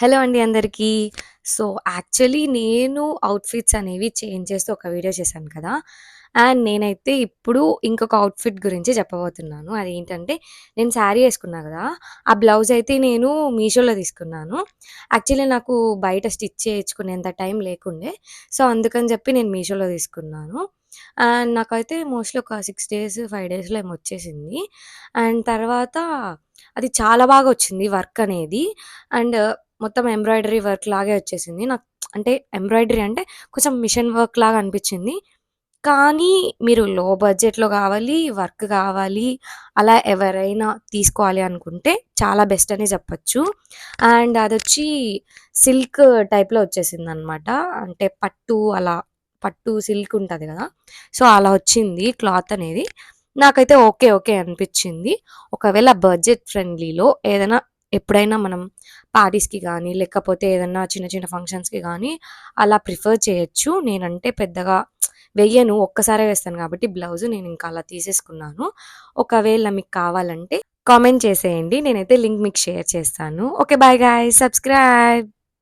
Hello అండి అందరికీ. So, actually నేను అవుట్‌ఫిట్స్ అనేవి చేంజ్ చేస్తూ ఒక వీడియో చేశాను కదా! అండ్ నేనైతే ఇప్పుడు ఇంకొక అవుట్‌ఫిట్ గురించి చెప్పబోతున్నాను. అదేంటంటే నేను శారీ ఏసుకున్నా గదా! ఆ బ్లౌజ్ అయితే నేను మీషోలో తీసుకున్నాను. యాక్చువల్లీ నాకు బయట స్టిచ్ చేయించుకునేంత టైం లేకుండే. సో, అందుకని చెప్పి నేను మీషోలో తీసుకున్నాను. అండ్ నాకైతే మోస్ట్‌లీ ఒక 6 డేస్, 5 డేస్‌లో ఏమో వచ్చేసింది. అండ్ తర్వాత అది చాలా బాగా వచ్చింది వర్క్ అనేది. అండ్ మొత్తం ఎంబ్రాయిడరీ వర్క్ లాగే వచ్చేసింది. నాకు అంటే ఎంబ్రాయిడరీ అంటే కొంచెం మిషన్ వర్క్ లాగా అనిపిచ్చింది. కానీ మీరు లో బడ్జెట్‌లో కావాలి, వర్క్ కావాలి, అలా ఎవరైనా తీసుకోవాలి అనుకుంటే చాలా బెస్ట్ అనే చెప్పొచ్చు. అండ్ అదొచ్చి సిల్క్ టైప్‌లో వచ్చేసిందనమాట. అంటే పట్టు అలా పట్టు సిల్క్ ఉంటది కదా! సో, అలా వచ్చింది క్లాత్ అనేది. నాకైతే ఓకే. ఓకే అనిపిచ్చింది. ఒకవేళ బడ్జెట్ ఫ్రెండ్లీలో ఏదైనా ఎప్పుడైనా మనం పార్టీస్‌కి గానీ, లేకపోతే ఏదన్నా చిన్న చిన్న ఫంక్షన్స్‌కి గానీ అలా ప్రిఫర్ చేయొచ్చు. నేనంటే పెద్దగా వెయ్యను. ఒక్కసారే వేస్తాను గాబట్టి బ్లౌజు నేనింక అలా తీసేసుకున్నాను. ఒకవేళ మీకు కావాలంటే కామెంట్ చేసేయండి. నేనైతే లింక్ మీకు షేర్ చేస్తాను. ఓకే. Bye guys. సబ్స్క్రైబ్.